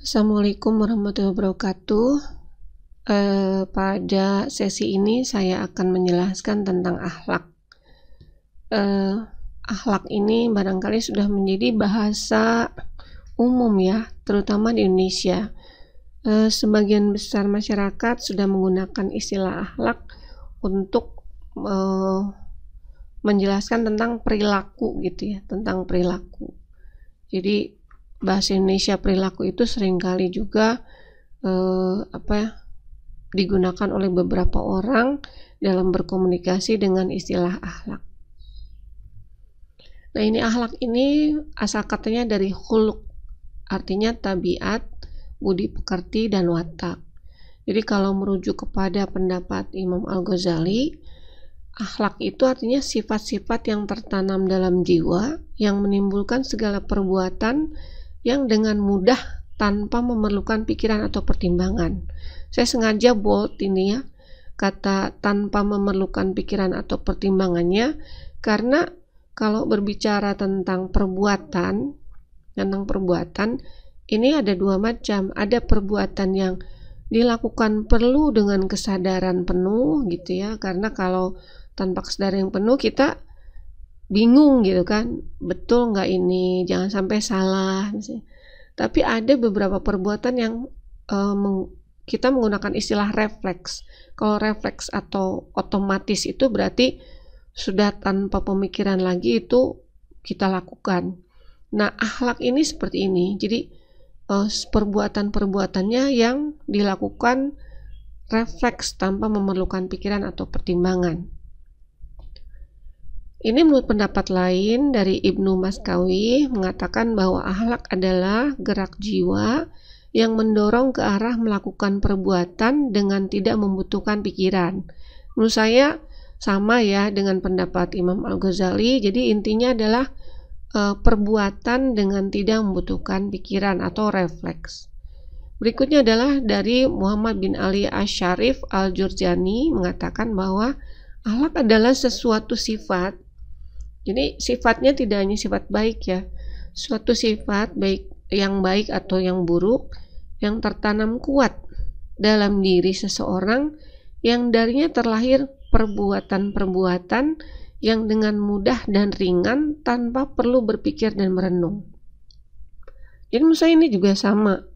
Assalamualaikum warahmatullahi wabarakatuh. Pada sesi ini saya akan menjelaskan tentang akhlak. Akhlak ini barangkali sudah menjadi bahasa umum ya, terutama di Indonesia. Sebagian besar masyarakat sudah menggunakan istilah akhlak untuk menjelaskan tentang perilaku gitu ya, tentang perilaku. Jadi bahasa Indonesia perilaku itu seringkali juga digunakan oleh beberapa orang dalam berkomunikasi dengan istilah akhlak. Nah, ini akhlak ini asal katanya dari khuluq, artinya tabiat, budi pekerti, dan watak. Jadi kalau merujuk kepada pendapat Imam Al-Ghazali, akhlak itu artinya sifat-sifat yang tertanam dalam jiwa yang menimbulkan segala perbuatan yang dengan mudah tanpa memerlukan pikiran atau pertimbangan. Saya sengaja bold ini ya, kata tanpa memerlukan pikiran atau pertimbangannya, karena kalau berbicara tentang perbuatan, ini ada dua macam. Ada perbuatan yang dilakukan perlu dengan kesadaran penuh gitu ya, karena kalau tanpa kesadaran yang penuh kita bingung gitu kan, betul nggak ini, jangan sampai salah misalnya. Tapi ada beberapa perbuatan yang kita menggunakan istilah refleks. Kalau refleks atau otomatis itu berarti sudah tanpa pemikiran lagi itu kita lakukan. Nah, akhlak ini seperti ini. Jadi perbuatan-perbuatannya yang dilakukan refleks tanpa memerlukan pikiran atau pertimbangan. Ini menurut pendapat lain dari Ibnu Maskawi mengatakan bahwa akhlak adalah gerak jiwa yang mendorong ke arah melakukan perbuatan dengan tidak membutuhkan pikiran. Menurut saya sama ya dengan pendapat Imam Al-Ghazali. Jadi intinya adalah perbuatan dengan tidak membutuhkan pikiran atau refleks. Berikutnya adalah dari Muhammad bin Ali Asy-Syarif Al-Jurjani mengatakan bahwa akhlak adalah sesuatu sifat. Jadi sifatnya tidak hanya sifat baik ya, suatu sifat baik yang baik atau yang buruk yang tertanam kuat dalam diri seseorang yang darinya terlahir perbuatan-perbuatan yang dengan mudah dan ringan tanpa perlu berpikir dan merenung. Jadi menurut saya ini juga sama.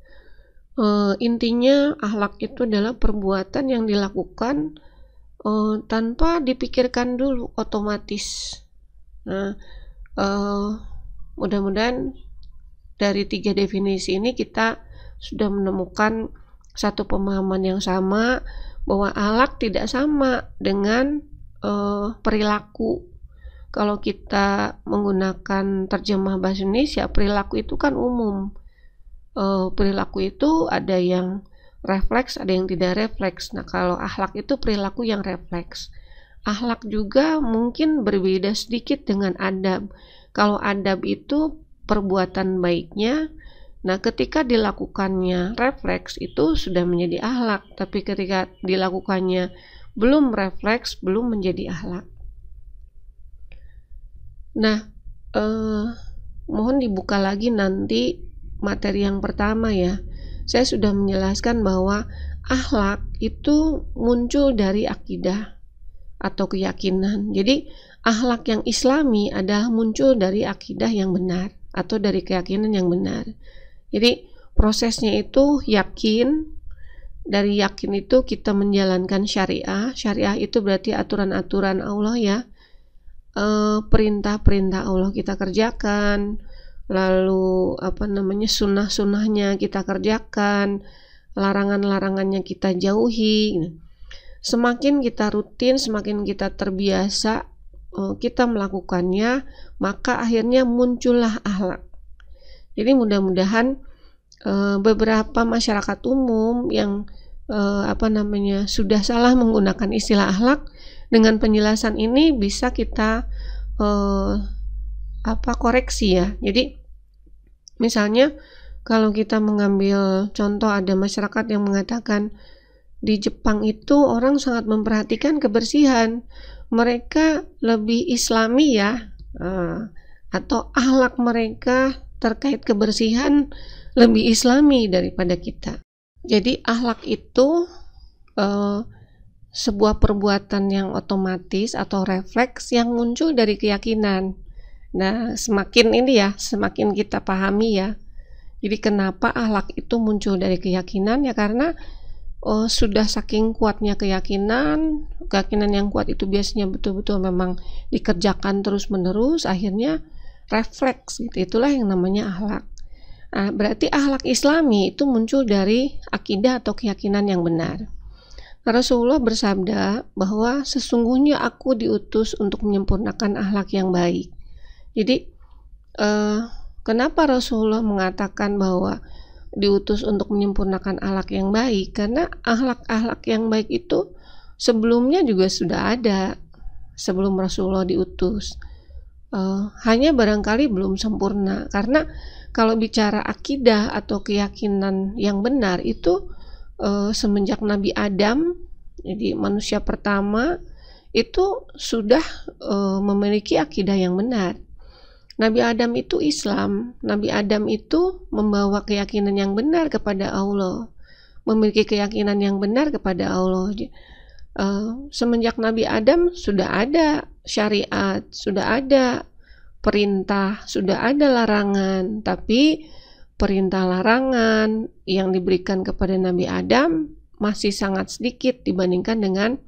Intinya akhlak itu adalah perbuatan yang dilakukan tanpa dipikirkan dulu, otomatis. Nah, mudah-mudahan dari 3 definisi ini kita sudah menemukan satu pemahaman yang sama bahwa akhlak tidak sama dengan perilaku. Kalau kita menggunakan terjemah bahasa Indonesia, perilaku itu kan umum. Perilaku itu ada yang refleks, ada yang tidak refleks. Nah, kalau akhlak itu perilaku yang refleks. Akhlak juga mungkin berbeda sedikit dengan adab. Kalau adab itu perbuatan baiknya, nah ketika dilakukannya refleks itu sudah menjadi akhlak. Tapi ketika dilakukannya belum refleks, belum menjadi akhlak. Nah, mohon dibuka lagi nanti materi yang pertama ya. Saya sudah menjelaskan bahwa akhlak itu muncul dari akidah atau keyakinan. Jadi akhlak yang islami adalah muncul dari akidah yang benar atau dari keyakinan yang benar. Jadi prosesnya itu yakin, dari yakin itu kita menjalankan syariah. Syariah itu berarti aturan-aturan Allah ya, perintah-perintah Allah kita kerjakan, lalu sunnah-sunnahnya kita kerjakan, larangan-larangannya kita jauhi. Semakin kita rutin, semakin kita terbiasa kita melakukannya, maka akhirnya muncullah akhlak. Jadi mudah-mudahan beberapa masyarakat umum yang sudah salah menggunakan istilah akhlak, dengan penjelasan ini bisa kita koreksi ya. Jadi misalnya kalau kita mengambil contoh, ada masyarakat yang mengatakan di Jepang itu orang sangat memperhatikan kebersihan, mereka lebih islami ya, atau akhlak mereka terkait kebersihan lebih islami daripada kita. Jadi akhlak itu sebuah perbuatan yang otomatis atau refleks yang muncul dari keyakinan. Nah, semakin kita pahami ya. Jadi kenapa akhlak itu muncul dari keyakinan ya, karena sudah saking kuatnya keyakinan yang kuat itu biasanya betul-betul memang dikerjakan terus-menerus, akhirnya refleks gitu. Itulah yang namanya akhlak. Nah, berarti akhlak Islami itu muncul dari akidah atau keyakinan yang benar. Rasulullah bersabda bahwa sesungguhnya aku diutus untuk menyempurnakan akhlak yang baik. Jadi kenapa Rasulullah mengatakan bahwa diutus untuk menyempurnakan akhlak yang baik? Karena akhlak-akhlak yang baik itu sebelumnya juga sudah ada sebelum Rasulullah diutus. Hanya barangkali belum sempurna. Karena kalau bicara akidah atau keyakinan yang benar itu semenjak Nabi Adam, jadi manusia pertama itu sudah memiliki akidah yang benar. Nabi Adam itu Islam. Nabi Adam itu membawa keyakinan yang benar kepada Allah, memiliki keyakinan yang benar kepada Allah. Semenjak Nabi Adam sudah ada syariat, sudah ada perintah, sudah ada larangan. Tapi perintah larangan yang diberikan kepada Nabi Adam masih sangat sedikit dibandingkan dengan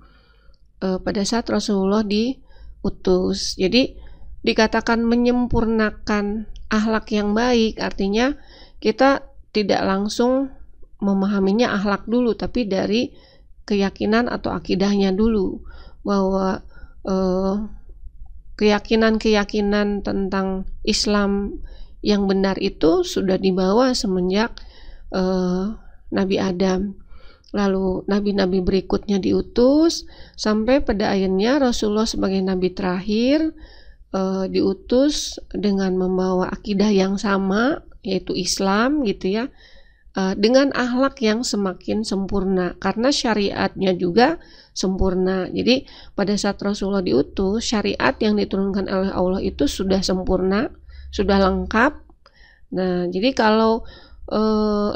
pada saat Rasulullah diutus. Jadi dikatakan menyempurnakan akhlak yang baik, artinya kita tidak langsung memahaminya akhlak dulu, tapi dari keyakinan atau akidahnya dulu, bahwa keyakinan-keyakinan tentang Islam yang benar itu sudah dibawa semenjak Nabi Adam. Lalu nabi-nabi berikutnya diutus sampai pada akhirnya Rasulullah sebagai nabi terakhir diutus dengan membawa akidah yang sama, yaitu Islam gitu ya, dengan akhlak yang semakin sempurna karena syariatnya juga sempurna. Jadi pada saat Rasulullah diutus, syariat yang diturunkan oleh Allah itu sudah sempurna, sudah lengkap. Nah, jadi kalau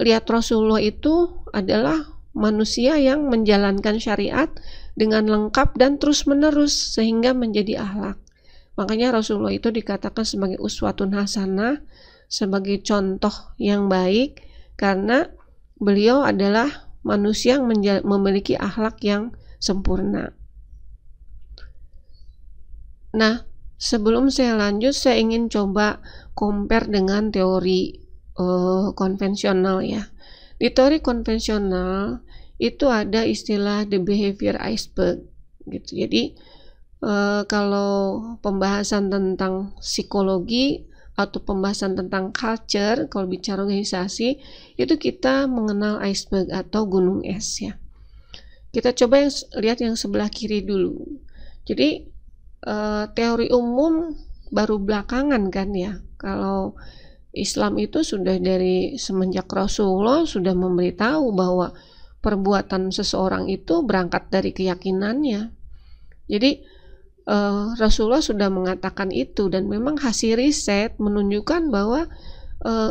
lihat Rasulullah itu adalah manusia yang menjalankan syariat dengan lengkap dan terus-menerus sehingga menjadi akhlak. Makanya Rasulullah itu dikatakan sebagai uswatun hasanah, sebagai contoh yang baik, karena beliau adalah manusia yang memiliki akhlak yang sempurna. Nah, sebelum saya lanjut, saya ingin coba compare dengan teori konvensional ya. Di teori konvensional itu ada istilah the behavior iceberg gitu. Jadi kalau pembahasan tentang psikologi atau pembahasan tentang culture, kalau bicara organisasi, itu kita mengenal iceberg atau gunung es ya. Kita coba lihat yang sebelah kiri dulu. Jadi teori umum baru belakangan kan ya. Kalau Islam itu sudah dari semenjak Rasulullah sudah memberitahu bahwa perbuatan seseorang itu berangkat dari keyakinannya. Jadi Rasulullah sudah mengatakan itu, dan memang hasil riset menunjukkan bahwa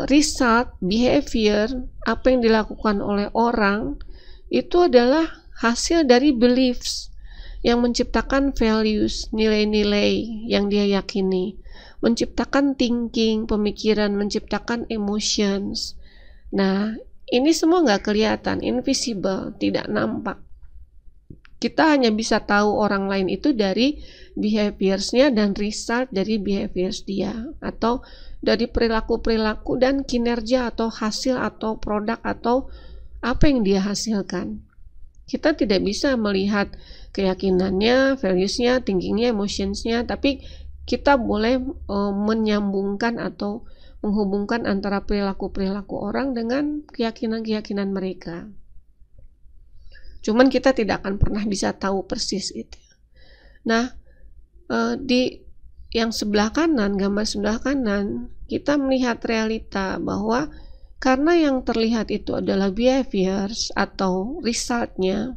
result, behavior, apa yang dilakukan oleh orang itu adalah hasil dari beliefs yang menciptakan values, nilai-nilai yang dia yakini, menciptakan thinking, pemikiran, menciptakan emotions. Nah, ini semua nggak kelihatan, invisible, tidak nampak. Kita hanya bisa tahu orang lain itu dari behaviors-nya dan result dari behaviors dia, atau dari perilaku-perilaku dan kinerja atau hasil atau produk atau apa yang dia hasilkan. Kita tidak bisa melihat keyakinannya, values-nya, thinking-nya, emotions-nya, tapi kita boleh menyambungkan atau menghubungkan antara perilaku-perilaku orang dengan keyakinan-keyakinan mereka. Cuman kita tidak akan pernah bisa tahu persis itu. Nah, di yang sebelah kanan, gambar sebelah kanan, kita melihat realita bahwa karena yang terlihat itu adalah behaviors atau resultnya,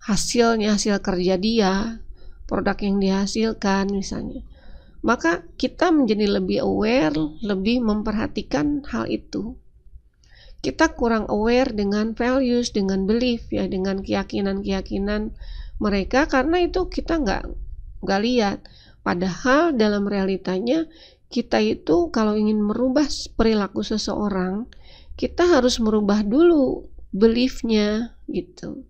hasilnya, hasil kerja dia, produk yang dihasilkan misalnya, maka kita menjadi lebih aware, lebih memperhatikan hal itu. Kita kurang aware dengan values, dengan belief ya, dengan keyakinan-keyakinan mereka, karena itu kita nggak lihat. Padahal dalam realitanya kita itu kalau ingin merubah perilaku seseorang, kita harus merubah dulu beliefnya gitu.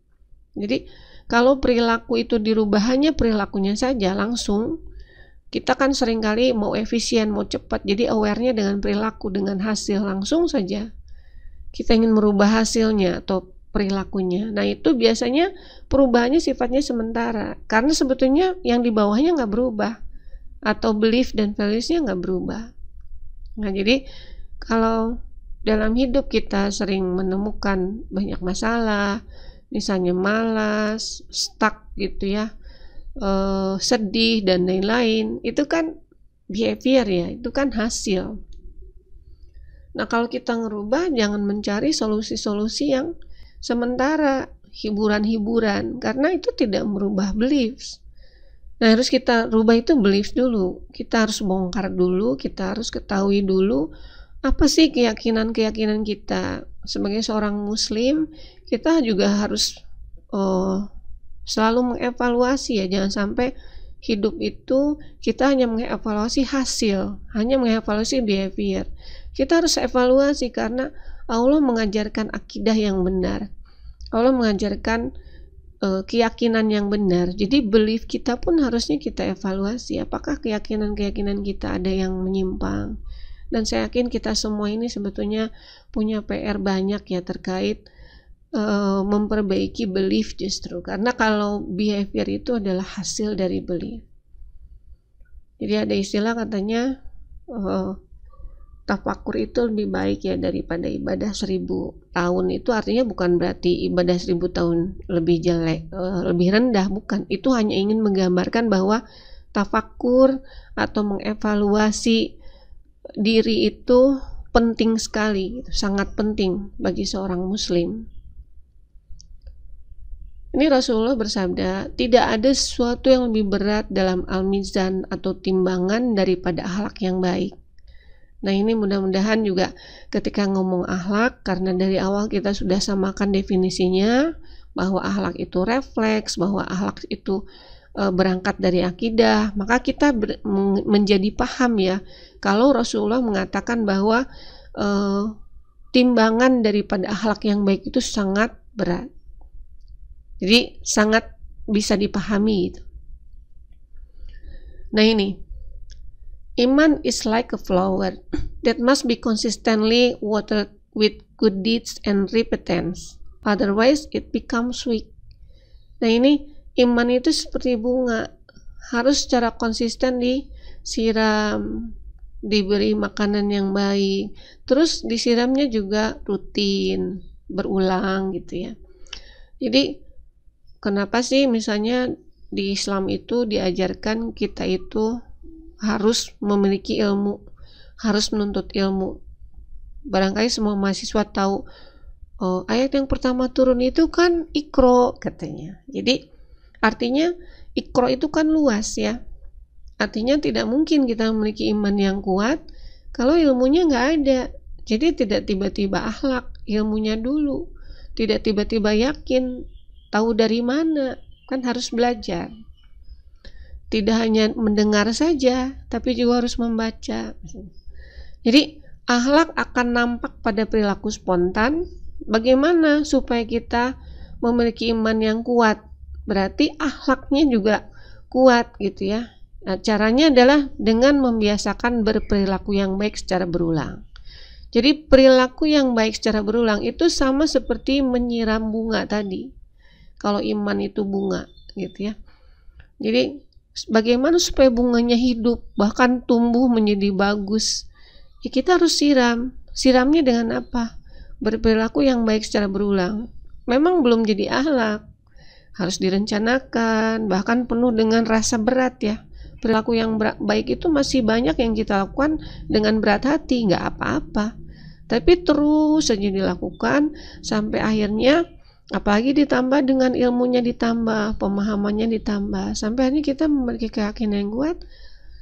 Jadi kalau perilaku itu dirubah hanya perilakunya saja langsung, kita kan seringkali mau efisien, mau cepat, jadi awarenya dengan perilaku, dengan hasil langsung saja. Kita ingin merubah hasilnya atau perilakunya. Nah itu biasanya perubahannya sifatnya sementara, karena sebetulnya yang di bawahnya nggak berubah, atau belief dan valuesnya nggak berubah. Nah jadi kalau dalam hidup kita sering menemukan banyak masalah, misalnya malas, stuck gitu ya, sedih dan lain-lain, itu kan behavior ya, itu kan hasil. Nah kalau kita ngerubah, jangan mencari solusi-solusi yang sementara, hiburan-hiburan, karena itu tidak merubah beliefs. Nah harus kita rubah itu beliefs dulu, kita harus bongkar dulu, kita harus ketahui dulu apa sih keyakinan-keyakinan kita. Sebagai seorang muslim, kita juga harus selalu mengevaluasi ya, jangan sampai hidup itu kita hanya mengevaluasi hasil, hanya mengevaluasi behavior. Kita harus evaluasi karena Allah mengajarkan akidah yang benar. Allah mengajarkan keyakinan yang benar. Jadi belief kita pun harusnya kita evaluasi. Apakah keyakinan-keyakinan kita ada yang menyimpang? Dan saya yakin kita semua ini sebetulnya punya PR banyak ya terkait memperbaiki belief justru. Karena kalau behavior itu adalah hasil dari belief. Jadi ada istilah katanya tafakur itu lebih baik ya daripada ibadah 1000 tahun. Itu artinya bukan berarti ibadah 1000 tahun lebih jelek, lebih rendah, bukan. Itu hanya ingin menggambarkan bahwa tafakur atau mengevaluasi diri itu penting sekali, sangat penting bagi seorang muslim. Ini Rasulullah bersabda, tidak ada sesuatu yang lebih berat dalam al-mizan atau timbangan daripada akhlak yang baik. Nah ini mudah-mudahan juga ketika ngomong akhlak, karena dari awal kita sudah samakan definisinya, bahwa akhlak itu refleks, bahwa akhlak itu berangkat dari akidah, maka kita menjadi paham ya, kalau Rasulullah mengatakan bahwa timbangan daripada akhlak yang baik itu sangat berat. Jadi sangat bisa dipahami gitu. Nah ini, iman is like a flower that must be consistently watered with good deeds and repentance, otherwise it becomes weak. Nah ini, iman itu seperti bunga, harus secara konsisten disiram, diberi makanan yang baik, terus disiramnya juga rutin, berulang gitu ya. Jadi kenapa sih misalnya di Islam itu diajarkan kita itu harus memiliki ilmu, harus menuntut ilmu. Barangkali semua mahasiswa tahu ayat yang pertama turun itu kan Iqra katanya. Jadi artinya Iqra itu kan luas ya. Artinya tidak mungkin kita memiliki iman yang kuat kalau ilmunya nggak ada. Jadi tidak tiba-tiba akhlak, ilmunya dulu. Tidak tiba-tiba yakin, tahu dari mana, kan harus belajar. Tidak hanya mendengar saja, tapi juga harus membaca. Jadi akhlak akan nampak pada perilaku spontan. Bagaimana supaya kita memiliki iman yang kuat? Berarti akhlaknya juga kuat gitu ya. Nah, caranya adalah dengan membiasakan berperilaku yang baik secara berulang. Jadi perilaku yang baik secara berulang itu sama seperti menyiram bunga tadi. Kalau iman itu bunga gitu ya. Jadi bagaimana supaya bunganya hidup, bahkan tumbuh menjadi bagus? Ya kita harus siram. Siramnya dengan apa? Berperilaku yang baik secara berulang. Memang belum jadi akhlak, harus direncanakan, bahkan penuh dengan rasa berat ya. Perilaku yang baik itu masih banyak yang kita lakukan dengan berat hati, nggak apa-apa. Tapi terus saja dilakukan sampai akhirnya, apalagi ditambah dengan ilmunya ditambah, pemahamannya ditambah, sampai akhirnya kita memiliki keyakinan yang kuat.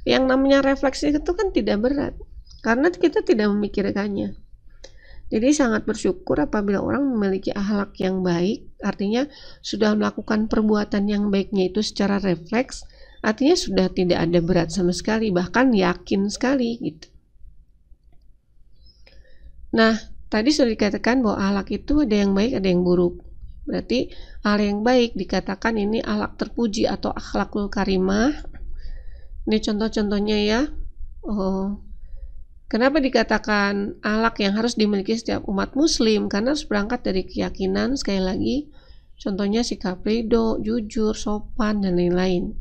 Yang namanya refleksi itu kan tidak berat, karena kita tidak memikirkannya. Jadi sangat bersyukur apabila orang memiliki akhlak yang baik, artinya sudah melakukan perbuatan yang baiknya itu secara refleks, artinya sudah tidak ada berat sama sekali, bahkan yakin sekali gitu. Nah, tadi sudah dikatakan bahwa akhlak itu ada yang baik, ada yang buruk. Berarti akhlak yang baik dikatakan ini akhlak terpuji atau akhlakul karimah. Ini contoh-contohnya ya. Kenapa dikatakan akhlak yang harus dimiliki setiap umat muslim? Karena harus berangkat dari keyakinan, sekali lagi. Contohnya sikap ridho, jujur, sopan, dan lain-lain.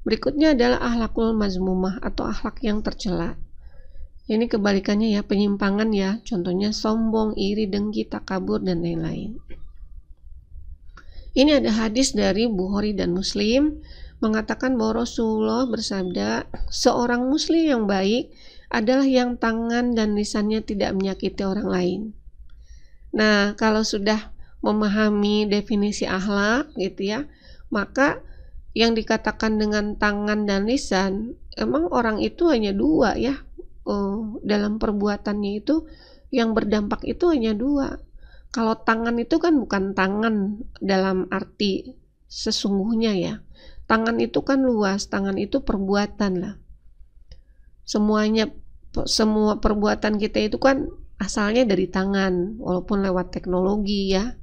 Berikutnya adalah akhlakul mazmumah atau akhlak yang tercela. Ini kebalikannya ya, penyimpangan ya. Contohnya sombong, iri, dengki, takabur, dan lain-lain. Ini ada hadis dari Bukhari dan Muslim mengatakan bahwa Rasulullah bersabda, seorang muslim yang baik adalah yang tangan dan lisannya tidak menyakiti orang lain. Nah, kalau sudah memahami definisi akhlak gitu ya, maka yang dikatakan dengan tangan dan lisan, emang orang itu hanya dua ya. Dalam perbuatannya itu yang berdampak itu hanya dua. Kalau tangan itu kan bukan tangan dalam arti sesungguhnya ya. Tangan itu kan luas, tangan itu perbuatan lah. Semua perbuatan kita itu kan asalnya dari tangan, walaupun lewat teknologi ya,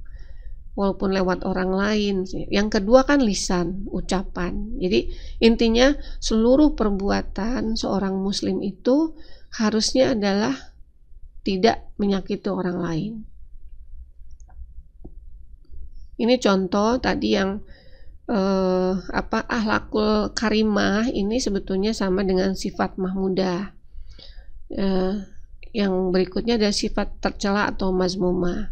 walaupun lewat orang lain. Yang kedua kan lisan, ucapan. Jadi intinya seluruh perbuatan seorang muslim itu harusnya adalah tidak menyakiti orang lain. Ini contoh tadi yang akhlakul karimah ini sebetulnya sama dengan sifat mahmudah. Yang berikutnya ada sifat tercela atau mazmumah.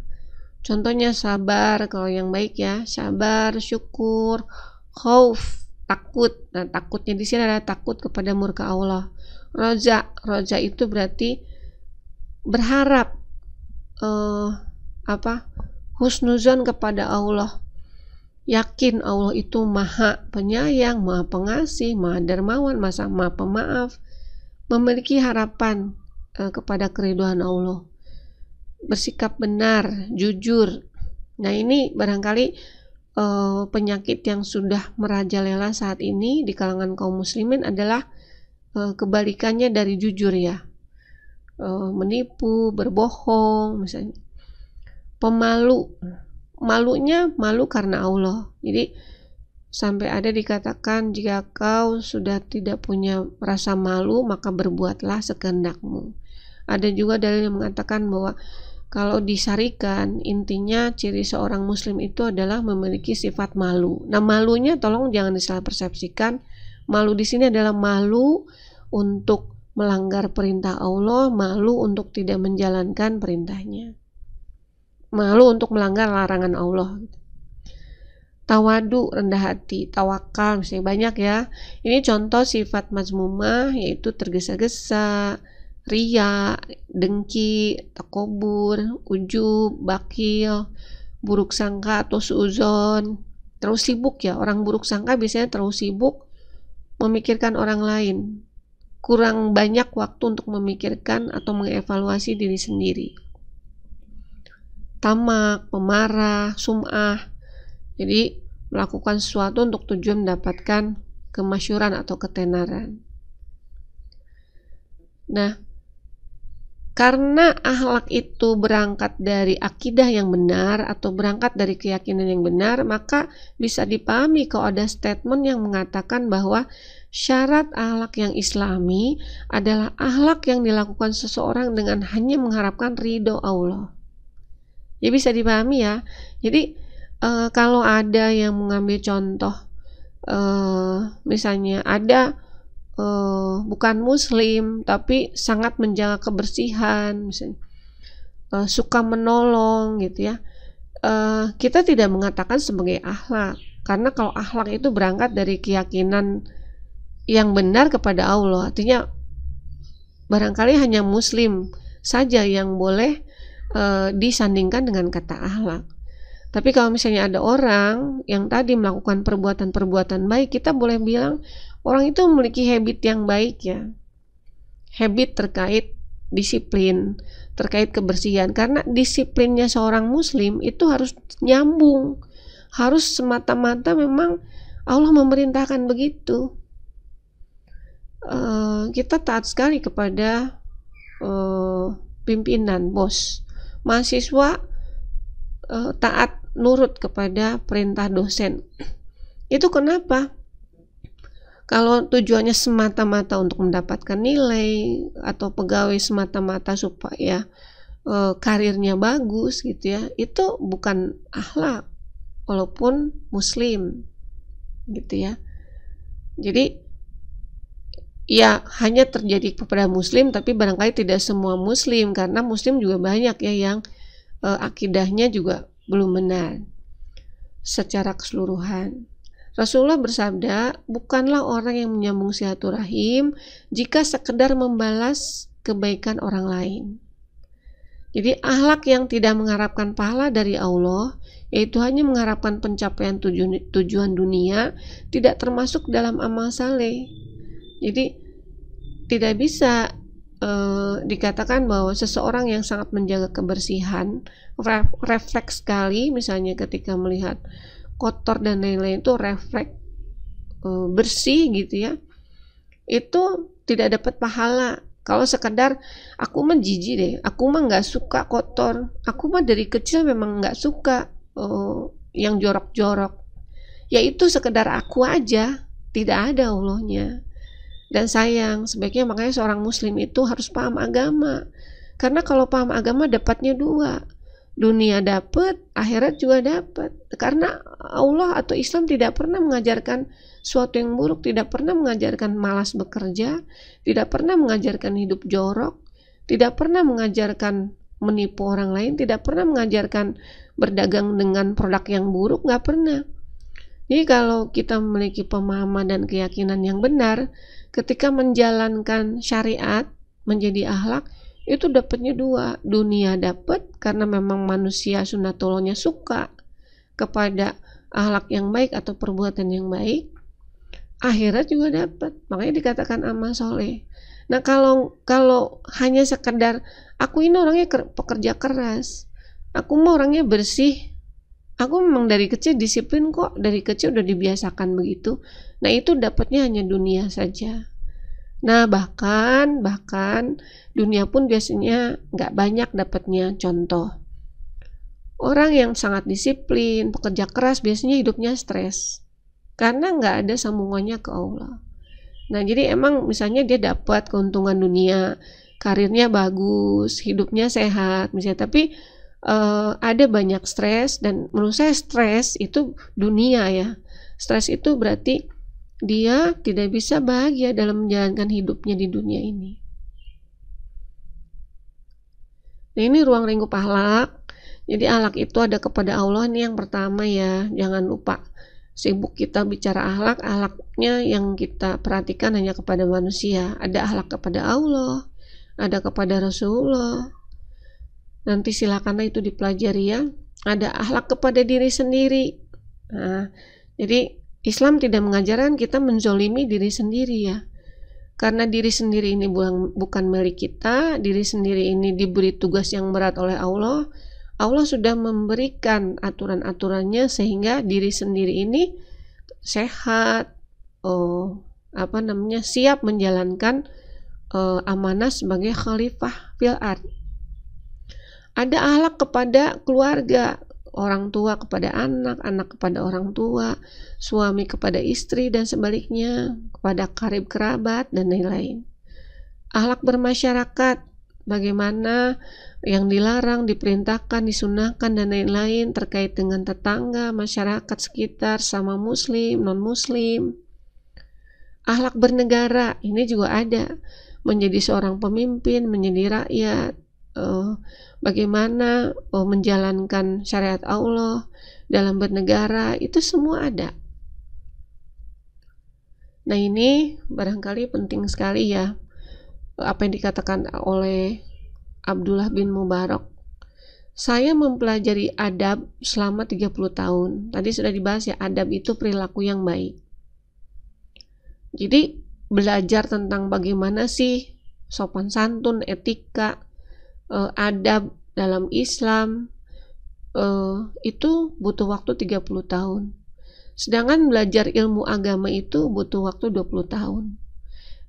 Contohnya sabar, kalau yang baik ya, sabar, syukur, khauf, takut. Nah, takutnya di sini adalah takut kepada murka Allah. Roja itu berarti berharap husnuzon kepada Allah. Yakin Allah itu maha penyayang, maha pengasih, maha dermawan, maha pemaaf, memiliki harapan kepada keridhaan Allah, bersikap benar, jujur. Nah, ini barangkali penyakit yang sudah merajalela saat ini di kalangan kaum muslimin adalah kebalikannya dari jujur ya, menipu, berbohong misalnya, pemalu. Malunya malu karena Allah. Jadi sampai ada dikatakan, jika kau sudah tidak punya rasa malu, maka berbuatlah sekehendakmu. Ada juga dalil yang mengatakan bahwa kalau disarikan, intinya ciri seorang muslim itu adalah memiliki sifat malu. Nah, malunya tolong jangan disalah persepsikan. Malu di sini adalah malu untuk melanggar perintah Allah, malu untuk tidak menjalankan perintahnya, malu untuk melanggar larangan Allah. Tawadu, rendah hati, tawakal, misalnya banyak ya. Ini contoh sifat mazmumah, yaitu tergesa-gesa, riya, dengki, takobur, ujub, bakil, buruk sangka atau suuzon, terlalu sibuk ya. Orang buruk sangka biasanya terlalu sibuk memikirkan orang lain, kurang banyak waktu untuk memikirkan atau mengevaluasi diri sendiri. Tamak, pemarah, sum'ah, jadi melakukan sesuatu untuk tujuan mendapatkan kemasyhuran atau ketenaran. Nah, karena akhlak itu berangkat dari akidah yang benar atau berangkat dari keyakinan yang benar, maka bisa dipahami kalau ada statement yang mengatakan bahwa syarat akhlak yang islami adalah akhlak yang dilakukan seseorang dengan hanya mengharapkan ridho Allah. Ya bisa dipahami ya. Jadi kalau ada yang mengambil contoh, misalnya ada bukan muslim tapi sangat menjaga kebersihan, misalnya suka menolong gitu ya, kita tidak mengatakan sebagai akhlak, karena kalau akhlak itu berangkat dari keyakinan yang benar kepada Allah, artinya barangkali hanya muslim saja yang boleh disandingkan dengan kata akhlak. Tapi kalau misalnya ada orang yang tadi melakukan perbuatan-perbuatan baik, kita boleh bilang orang itu memiliki habit yang baik ya. Habit terkait disiplin, terkait kebersihan. Karena disiplinnya seorang muslim itu harus nyambung. Harus semata-mata memang Allah memerintahkan begitu. Kita taat sekali kepada pimpinan, bos. Mahasiswa taat nurut kepada perintah dosen. Itu kenapa? Kalau tujuannya semata-mata untuk mendapatkan nilai atau pegawai semata-mata supaya karirnya bagus gitu ya, itu bukan akhlak walaupun muslim gitu ya. Jadi ya hanya terjadi kepada muslim, tapi barangkali tidak semua muslim, karena muslim juga banyak ya yang akidahnya juga belum benar secara keseluruhan. Rasulullah bersabda, bukanlah orang yang menyambung silaturahim jika sekedar membalas kebaikan orang lain. Jadi akhlak yang tidak mengharapkan pahala dari Allah, yaitu hanya mengharapkan pencapaian tujuan dunia, tidak termasuk dalam amal saleh. Jadi tidak bisa dikatakan bahwa seseorang yang sangat menjaga kebersihan, refleks sekali misalnya ketika melihat kotor dan lain-lain itu refleks bersih gitu ya, itu tidak dapat pahala. Kalau sekedar aku mah jijik deh, aku mah nggak suka kotor, aku mah dari kecil memang nggak suka yang jorok-jorok, ya itu sekedar aku aja, tidak ada Allahnya. Dan sayang, sebaiknya makanya seorang muslim itu harus paham agama. Karena kalau paham agama dapatnya dua. Dunia dapat, akhirat juga dapat. Karena Allah atau Islam tidak pernah mengajarkan sesuatu yang buruk, tidak pernah mengajarkan malas bekerja, tidak pernah mengajarkan hidup jorok, tidak pernah mengajarkan menipu orang lain, tidak pernah mengajarkan berdagang dengan produk yang buruk, nggak pernah. Jadi kalau kita memiliki pemahaman dan keyakinan yang benar, ketika menjalankan syariat menjadi akhlak, itu dapatnya dua. Dunia dapat karena memang manusia sunatullahnya suka kepada akhlak yang baik atau perbuatan yang baik. Akhirat juga dapat. Makanya dikatakan amal soleh. Nah kalau hanya sekedar aku ini orangnya pekerja keras, aku mau orangnya bersih, aku memang dari kecil disiplin kok, dari kecil udah dibiasakan begitu. Nah itu dapatnya hanya dunia saja. Nah bahkan dunia pun biasanya nggak banyak dapatnya. Contoh, orang yang sangat disiplin, pekerja keras biasanya hidupnya stres karena nggak ada sambungannya ke Allah. Nah jadi emang misalnya dia dapat keuntungan dunia, karirnya bagus, hidupnya sehat misalnya, tapi ada banyak stres. Dan menurut saya stres itu dunia ya. Stres itu berarti dia tidak bisa bahagia dalam menjalankan hidupnya di dunia ini. Nah ini ruang lingkup akhlak. Jadi akhlak itu ada kepada Allah, ini yang pertama ya. Jangan lupa, sibuk kita bicara akhlak, akhlaknya yang kita perhatikan hanya kepada manusia. Ada akhlak kepada Allah, ada kepada Rasulullah. Nanti silakanlah itu dipelajari ya. Ada akhlak kepada diri sendiri. Nah, jadi Islam tidak mengajarkan kita menzolimi diri sendiri ya. Karena diri sendiri ini bukan milik kita, diri sendiri ini diberi tugas yang berat oleh Allah. Allah sudah memberikan aturan-aturannya sehingga diri sendiri ini sehat, siap menjalankan amanah sebagai khalifah fil ard. Ada akhlak kepada keluarga, orang tua kepada anak, anak kepada orang tua, suami kepada istri dan sebaliknya, kepada karib kerabat dan lain-lain. Akhlak bermasyarakat, bagaimana yang dilarang, diperintahkan, disunahkan dan lain-lain terkait dengan tetangga, masyarakat sekitar, sama muslim, non-muslim. Akhlak bernegara, ini juga ada, menjadi seorang pemimpin, menjadi rakyat, bagaimana menjalankan syariat Allah dalam bernegara, itu semua ada. Nah ini barangkali penting sekali ya, apa yang dikatakan oleh Abdullah bin Mubarak, Saya mempelajari adab selama 30 tahun. Tadi sudah dibahas ya, adab itu perilaku yang baik. Jadi belajar tentang bagaimana sih sopan santun, etika, adab dalam Islam, itu butuh waktu 30 tahun. Sedangkan belajar ilmu agama itu butuh waktu 20 tahun.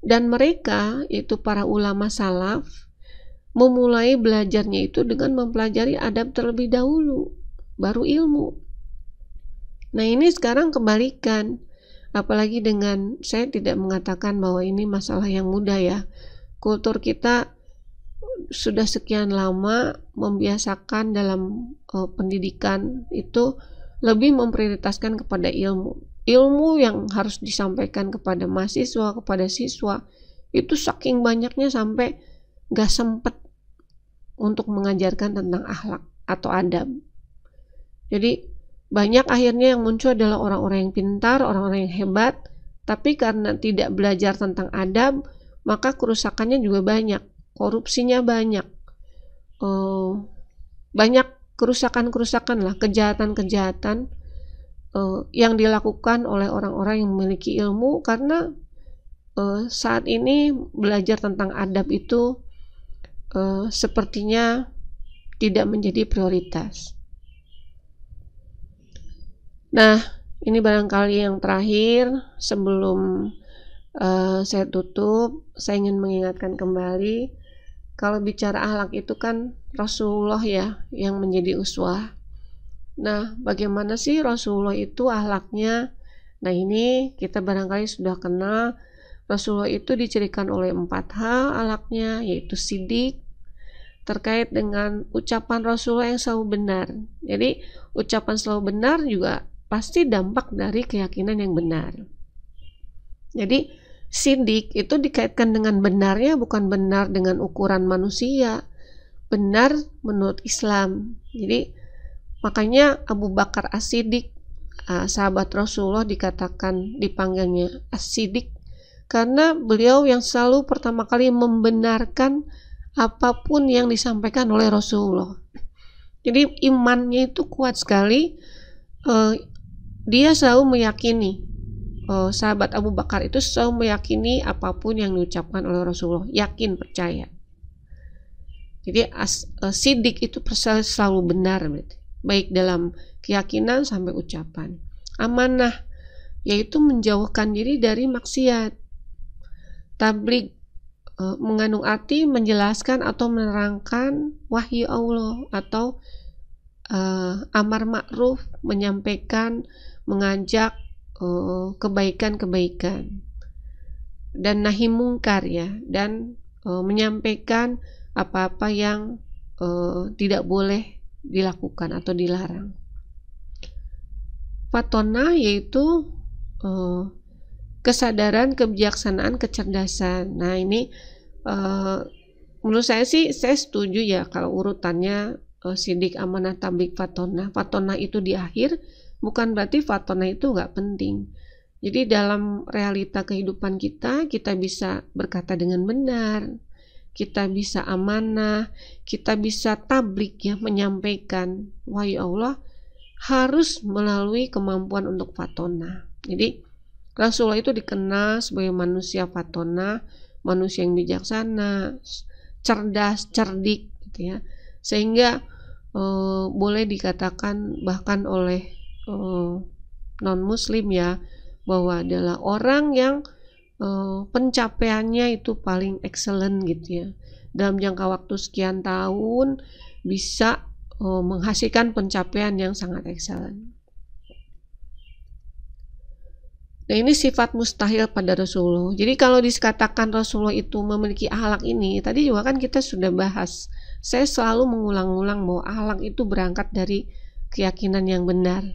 Dan mereka, yaitu para ulama salaf, memulai belajarnya itu dengan mempelajari adab terlebih dahulu, baru ilmu. Nah ini sekarang kebalikan, apalagi dengan, saya tidak mengatakan bahwa ini masalah yang mudah ya. Kultur kita sudah sekian lama membiasakan dalam pendidikan itu lebih memprioritaskan kepada ilmu yang harus disampaikan kepada mahasiswa, kepada siswa, itu saking banyaknya sampai gak sempet untuk mengajarkan tentang akhlak atau adab. Jadi banyak akhirnya yang muncul adalah orang-orang yang pintar, orang-orang yang hebat, tapi karena tidak belajar tentang adab, maka kerusakannya juga banyak, korupsinya banyak, banyak kerusakan-kerusakan lah, kejahatan-kejahatan yang dilakukan oleh orang-orang yang memiliki ilmu, karena saat ini belajar tentang adab itu sepertinya tidak menjadi prioritas. Nah, ini barangkali yang terakhir sebelum saya tutup, saya ingin mengingatkan kembali, kalau bicara akhlak itu kan Rasulullah ya yang menjadi uswah. Nah, bagaimana sih Rasulullah itu akhlaknya? Nah, ini kita barangkali sudah kenal. Rasulullah itu dicirikan oleh 4 hal akhlaknya, yaitu sidik, terkait dengan ucapan Rasulullah yang selalu benar. Jadi ucapan selalu benar juga pasti dampak dari keyakinan yang benar. Jadi sidik itu dikaitkan dengan benarnya, bukan benar dengan ukuran manusia, benar menurut Islam. Jadi makanya Abu Bakar As-Siddiq, sahabat Rasulullah, dikatakan, dipanggilnya As-Siddiq karena beliau yang selalu pertama kali membenarkan apapun yang disampaikan oleh Rasulullah. Jadi imannya itu kuat sekali. Dia selalu meyakini, sahabat Abu Bakar itu selalu meyakini apapun yang diucapkan oleh Rasulullah, yakin, percaya. Jadi Siddiq itu selalu benar, baik dalam keyakinan sampai ucapan. Amanah, yaitu menjauhkan diri dari maksiat. Tabligh, mengandung arti menjelaskan atau menerangkan wahyu Allah, atau amar ma'ruf, menyampaikan, mengajak kebaikan-kebaikan, dan nahi mungkar ya, dan menyampaikan apa-apa yang tidak boleh dilakukan atau dilarang. Fatona yaitu kesadaran, kebijaksanaan, kecerdasan. Nah ini menurut saya sih, saya setuju ya kalau urutannya sidik, amanah, tabligh, fatona. Fatona itu di akhir, bukan berarti fatona itu nggak penting. Jadi dalam realita kehidupan kita bisa berkata dengan benar, kita bisa amanah, kita bisa tabligh ya, menyampaikan wahyu Allah, harus melalui kemampuan untuk fatona. Jadi Rasulullah itu dikenal sebagai manusia fatona, manusia yang bijaksana, cerdas, cerdik gitu ya. Sehingga boleh dikatakan bahkan oleh non-muslim ya, bahwa adalah orang yang pencapaiannya itu paling excellent gitu ya. Dalam jangka waktu sekian tahun bisa menghasilkan pencapaian yang sangat excellent. Nah ini sifat mustahil pada Rasulullah. Jadi kalau dikatakan Rasulullah itu memiliki akhlak ini, tadi juga kan kita sudah bahas. Saya selalu mengulang-ulang bahwa akhlak itu berangkat dari keyakinan yang benar.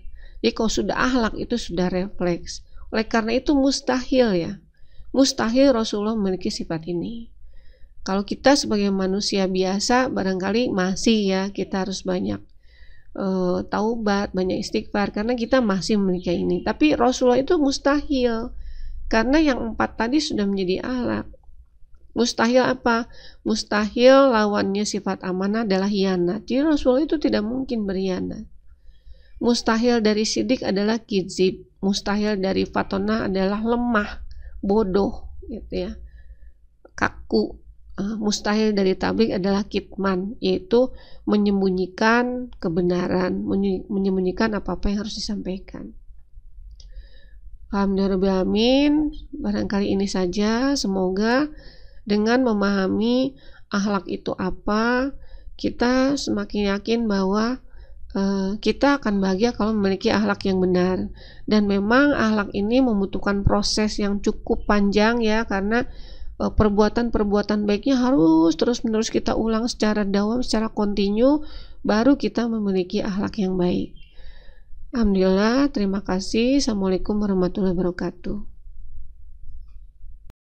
Jadi kalau sudah akhlak itu sudah refleks. Oleh karena itu mustahil ya, mustahil Rasulullah memiliki sifat ini. Kalau kita sebagai manusia biasa barangkali masih ya, kita harus banyak taubat, banyak istighfar, karena kita masih memiliki ini. Tapi Rasulullah itu mustahil, karena yang 4 tadi sudah menjadi akhlak. Mustahil apa? Mustahil lawannya sifat amanah adalah hianat. Jadi Rasulullah itu tidak mungkin berkhianat. Mustahil dari sidik adalah kizib. Mustahil dari fatona adalah lemah, bodoh, gitu ya, kaku. Mustahil dari tablik adalah kitman, yaitu menyembunyikan kebenaran, menyembunyikan apa-apa yang harus disampaikan. Alhamdulillah, barangkali ini saja. Semoga dengan memahami akhlak itu apa, kita semakin yakin bahwa kita akan bahagia kalau memiliki akhlak yang benar. Dan memang akhlak ini membutuhkan proses yang cukup panjang ya, karena perbuatan-perbuatan baiknya harus terus-menerus kita ulang secara dawam, secara kontinu, baru kita memiliki akhlak yang baik. Alhamdulillah, terima kasih. Assalamualaikum warahmatullahi wabarakatuh.